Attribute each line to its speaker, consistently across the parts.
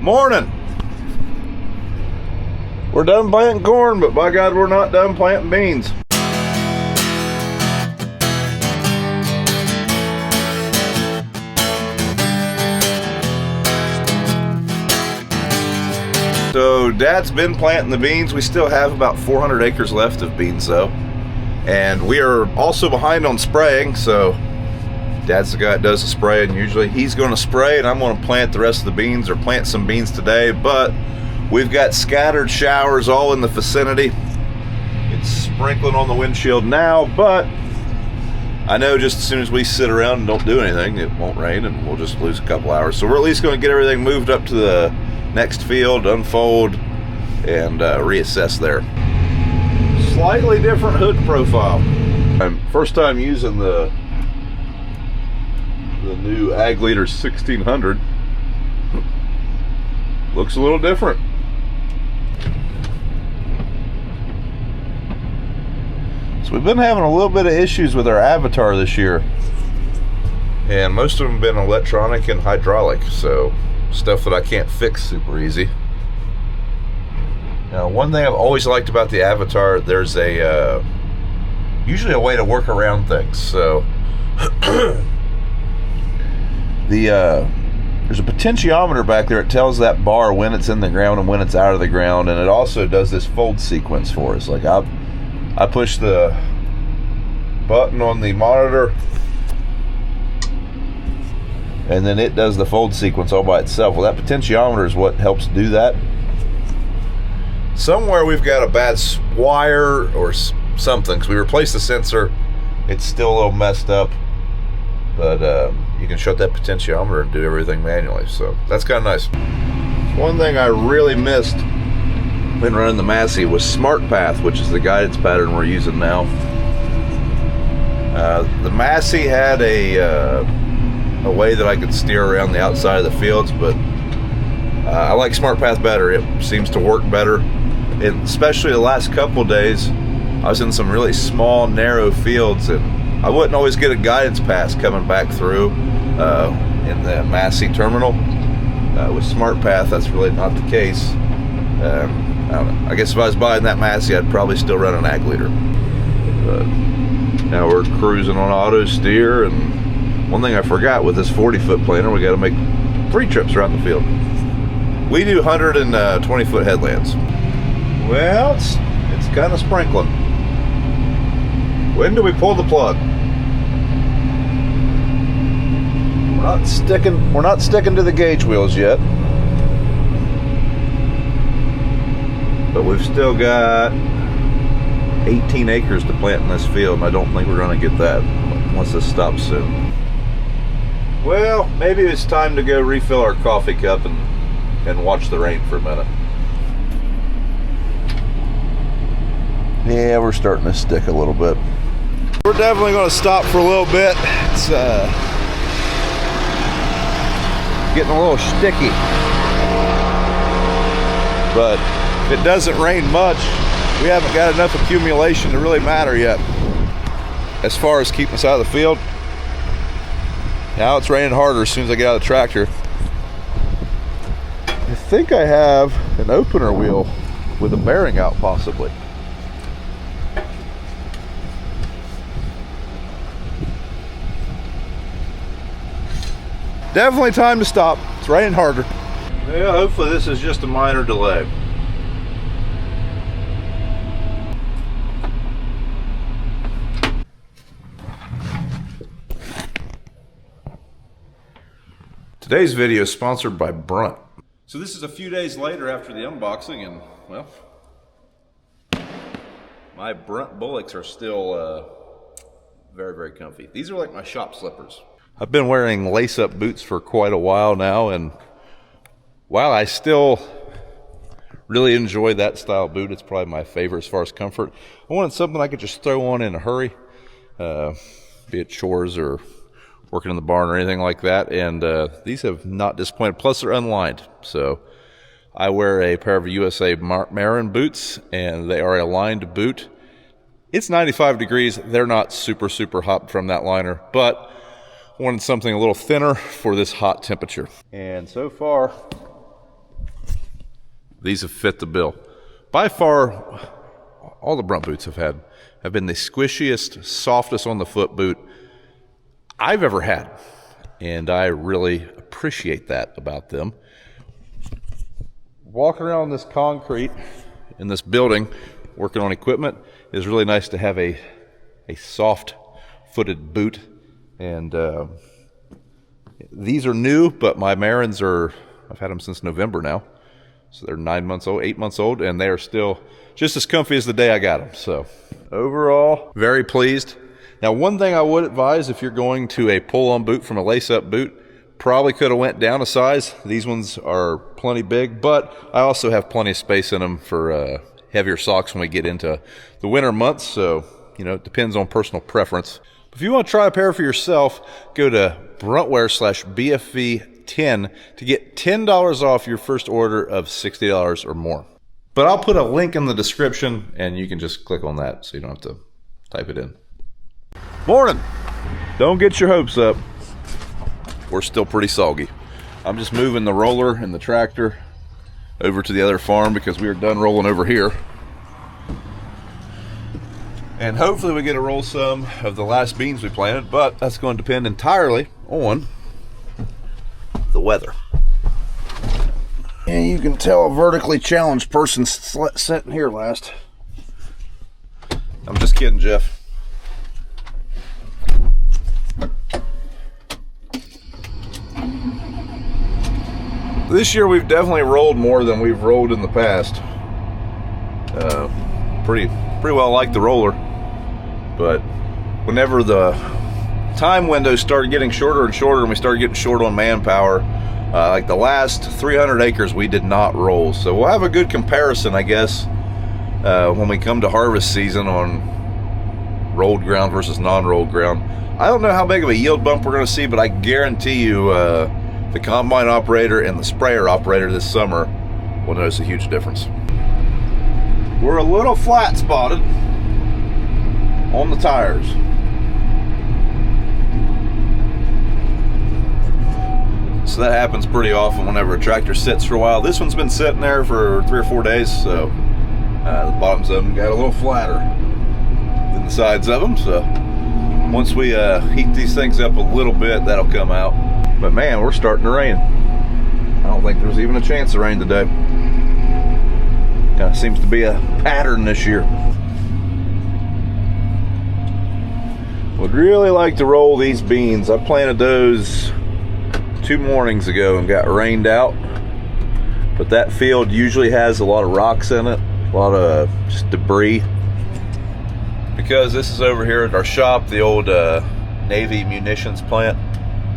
Speaker 1: Morning. We're done planting corn, but by God, we're not done planting beans. So Dad's been planting the beans. We still have about 400 acres left of beans though. And we are also behind on spraying, so Dad's the guy that does the spraying usually. He's going to spray and I'm going to plant the rest of the beans, or plant some beans today, but we've got scattered showers all in the vicinity. It's sprinkling on the windshield now, but I know just as soon as we sit around and don't do anything, it won't rain and we'll just lose a couple hours. So we're at least going to get everything moved up to the next field, unfold, and reassess there. Slightly different hood profile. First time using the new Ag Leader 1600. Looks a little different. So we've been having a little bit of issues with our Avatar this year, and most of them have been electronic and hydraulic, so stuff that I can't fix super easy. Now, one thing I've always liked about the Avatar, there's a usually a way to work around things. So there's a potentiometer back there. It tells that bar when it's in the ground and when it's out of the ground, and it also does this fold sequence for us. Like I push the button on the monitor, and then it does the fold sequence all by itself. Well, that potentiometer is what helps do that. Somewhere we've got a bad wire or something, because we replaced the sensor. It's still a little messed up, but you can shut that potentiometer and do everything manually, so that's kind of nice. One thing I really missed when running the Massey was Smart Path, which is the guidance pattern we're using now. The Massey had a way that I could steer around the outside of the fields, but I like Smart Path better. It seems to work better, and especially the last couple of days I was in some really small, narrow fields, and I wouldn't always get a guidance pass coming back through in the Massey terminal. With Smart Path, that's really not the case. I don't know. I guess if I was buying that Massey, I'd probably still run an Ag Leader. But now we're cruising on auto steer, and one thing I forgot with this 40-foot planter, we got to make 3 trips around the field. We do 120-foot headlands. Well, it's kind of sprinkling. When do we pull the plug? We're not sticking to the gauge wheels yet. But we've still got 18 acres to plant in this field, and I don't think we're going to get that once this stops soon. Well, maybe it's time to go refill our coffee cup and watch the rain for a minute. Yeah, we're starting to stick a little bit. We're definitely going to stop for a little bit. It's getting a little sticky. But if it doesn't rain much, we haven't got enough accumulation to really matter yet as far as keeping us out of the field. Now it's raining harder as soon as I get out of the tractor. I think I have an opener wheel with a bearing out, possibly. Definitely time to stop. It's raining harder. Yeah, hopefully this is just a minor delay. Today's video is sponsored by Brunt. So this is a few days later after the unboxing, and well, my Brunt bullocks are still very, very comfy. These are like my shop slippers. I've been wearing lace-up boots for quite a while now, and while I still really enjoy that style boot, it's probably my favorite as far as comfort. I wanted something I could just throw on in a hurry, be it chores or working in the barn or anything like that, and these have not disappointed. Plus they're unlined, so I wear a pair of USA Marin boots, and they are a lined boot. It's 95 degrees. They're not super hot from that liner, but I wanted something a little thinner for this hot temperature. And so far, These have fit the bill. By far, all the Brunt boots have been the squishiest, softest on the foot boot I've ever had. And I really appreciate that about them. Walking around this concrete in this building, working on equipment, is really nice to have a soft-footed boot. And these are new, but my Marins I've had them since November now. So they're 9 months old, 8 months old, and they are still just as comfy as the day I got them. So overall, very pleased. Now, one thing I would advise if you're going to a pull-on boot from a lace-up boot, probably could have went down a size. These ones are plenty big, but I also have plenty of space in them for heavier socks when we get into the winter months. So, it depends on personal preference. If you want to try a pair for yourself, go to bruntwear/BFV10 to get $10 off your first order of $60 or more. But I'll put a link in the description, and you can just click on that so you don't have to type it in. Morning! Don't get your hopes up. We're still pretty soggy. I'm just moving the roller and the tractor over to the other farm because we are done rolling over here. And hopefully we get to roll some of the last beans we planted, but that's going to depend entirely on the weather. And you can tell a vertically challenged person sitting here last. I'm just kidding, Jeff. This year we've definitely rolled more than we've rolled in the past. Pretty well like the roller, but whenever the time windows started getting shorter and shorter and we started getting short on manpower, like the last 300 acres we did not roll. So we'll have a good comparison, I guess, when we come to harvest season on rolled ground versus non-rolled ground. I don't know how big of a yield bump we're going to see, but I guarantee you the combine operator and the sprayer operator this summer will notice a huge difference. We're a little flat spotted on the tires. So that happens pretty often whenever a tractor sits for a while. This one's been sitting there for 3 or 4 days, so the bottoms of them got a little flatter than the sides of them. So once we heat these things up a little bit, that'll come out. But man, we're starting to rain. I don't think there's even a chance of rain today. Kind of seems to be a pattern this year. Would really like to roll these beans. I planted those 2 mornings ago and got rained out. But that field usually has a lot of rocks in it, a lot of just debris. Because this is over here at our shop, the old Navy munitions plant.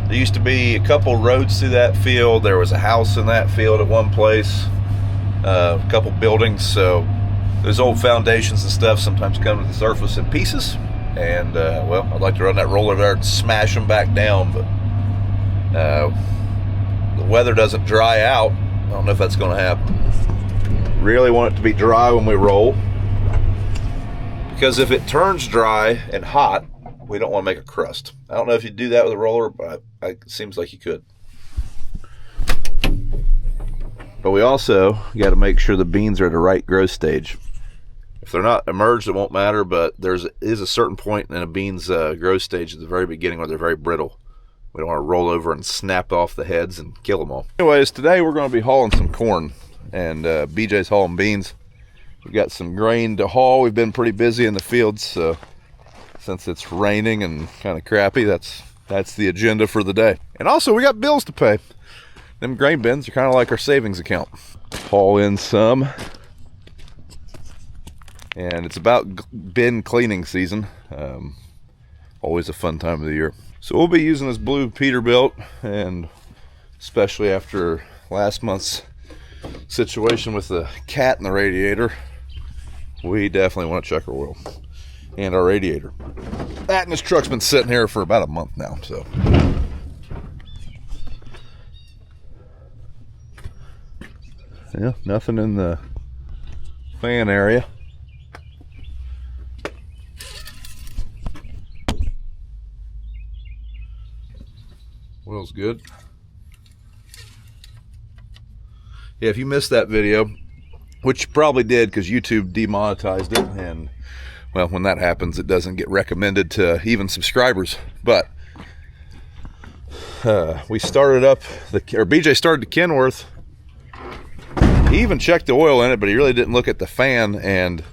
Speaker 1: There used to be a couple roads through that field. There was a house in that field at one place, a couple buildings. So those old foundations and stuff sometimes come to the surface in pieces. And well, I'd like to run that roller there and smash them back down, but the weather doesn't dry out. I don't know if that's going to happen. Really want it to be dry when we roll, because if it turns dry and hot, we don't want to make a crust. I don't know if you do that with a roller, but it seems like you could. But we also got to make sure the beans are at the right growth stage. If they're not emerged, it won't matter, but there is a certain point in a bean's growth stage at the very beginning where they're very brittle. We don't want to roll over and snap off the heads and kill them all. Anyways, today we're going to be hauling some corn, and BJ's hauling beans. We've got some grain to haul. We've been pretty busy in the fields, so since it's raining and kind of crappy, that's the agenda for the day. And also, we got bills to pay. Them grain bins are kind of like our savings account. Haul in some. And it's about bin cleaning season. Always a fun time of the year. So we'll be using this blue Peterbilt, and especially after last month's situation with the cat in the radiator, we definitely want to check our oil and our radiator. That and this truck's been sitting here for about a month now, so. Yeah, nothing in the fan area. Oil's good. Yeah, if you missed that video, which you probably did because YouTube demonetized it, and well, when that happens, it doesn't get recommended to even subscribers. But we started up BJ started the Kenworth. He even checked the oil in it, but he really didn't look at the fan, and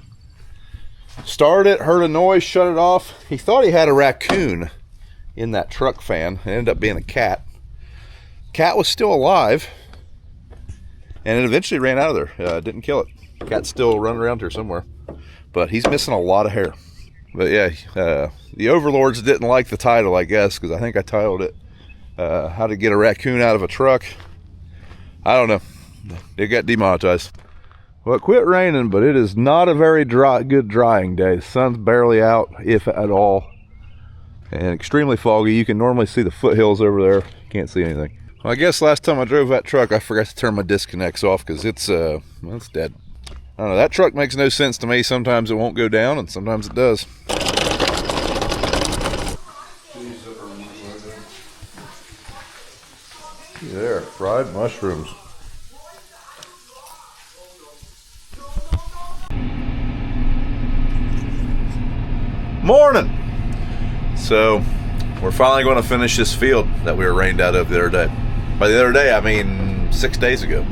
Speaker 1: started it, heard a noise, shut it off. He thought he had a raccoon in that truck fan. It ended up being a cat. Cat was still alive, and it eventually ran out of there. Didn't kill it. Cat's still running around here somewhere, but he's missing a lot of hair. But yeah, the overlords didn't like the title, I guess, because I think I titled it how to get a raccoon out of a truck. I don't know. It got demonetized. Well, it quit raining, but it is not a very good drying day. The sun's barely out, if at all, and extremely foggy. You can normally see the foothills over there. Can't see anything. Well, I guess last time I drove that truck, I forgot to turn my disconnects off because it's well, it's dead. I don't know, that truck makes no sense to me. Sometimes it won't go down, and sometimes it does. There, fried mushrooms. Morning! So, we're finally going to finish this field that we were rained out of the other day. By the other day, I mean 6 days ago.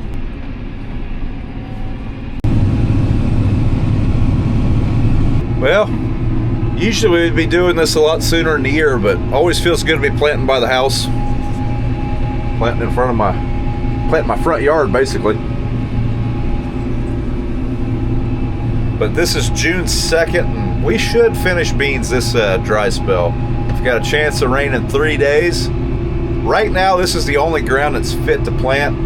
Speaker 1: Well, usually we'd be doing this a lot sooner in the year, but always feels good to be planting by the house. Planting in front of my front yard, basically. But this is June 2nd, and we should finish beans this dry spell. We've got a chance of rain in 3 days. Right now, this is the only ground that's fit to plant.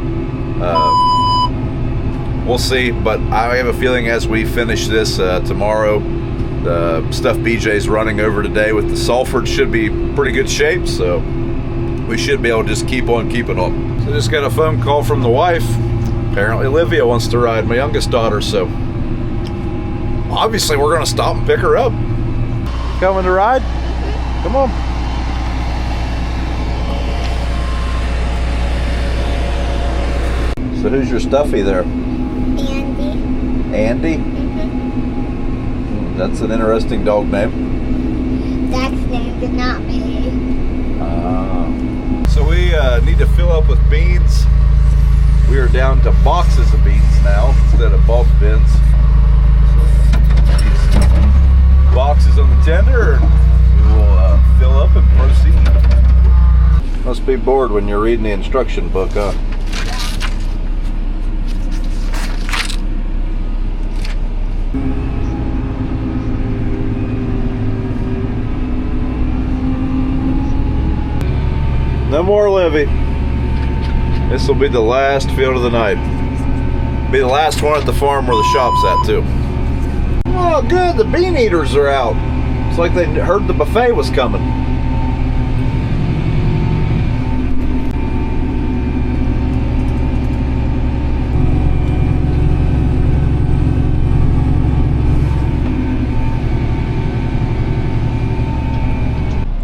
Speaker 1: We'll see, but I have a feeling as we finish this tomorrow, the stuff BJ's running over today with the Salford should be pretty good shape, so we should be able to just keep on keeping on. So I just got a phone call from the wife. Apparently Olivia wants to ride, my youngest daughter, so obviously we're going to stop and pick her up. Coming to ride? Come on. So who's your stuffy there?
Speaker 2: Andy.
Speaker 1: Andy?
Speaker 2: Mm-hmm.
Speaker 1: That's an interesting dog name.
Speaker 2: That's named and not me.
Speaker 1: So we need to fill up with beans. We are down to boxes of beans now instead of bulk bins. These boxes on the tender, and we will fill up and proceed. Must be bored when you're reading the instruction book, huh? No more Livy. This will be the last field of the night. Be the last one at the farm where the shop's at too. Oh good, the bean eaters are out. It's like they heard the buffet was coming.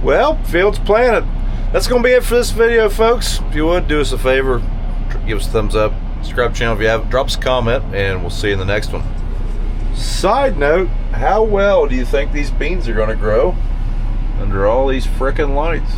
Speaker 1: Well, field's planted. That's going to be it for this video, folks. If you would, do us a favor, give us a thumbs up, subscribe to the channel if you haven't, drop us a comment, and we'll see you in the next one. Side note, how well do you think these beans are going to grow under all these frickin' lights?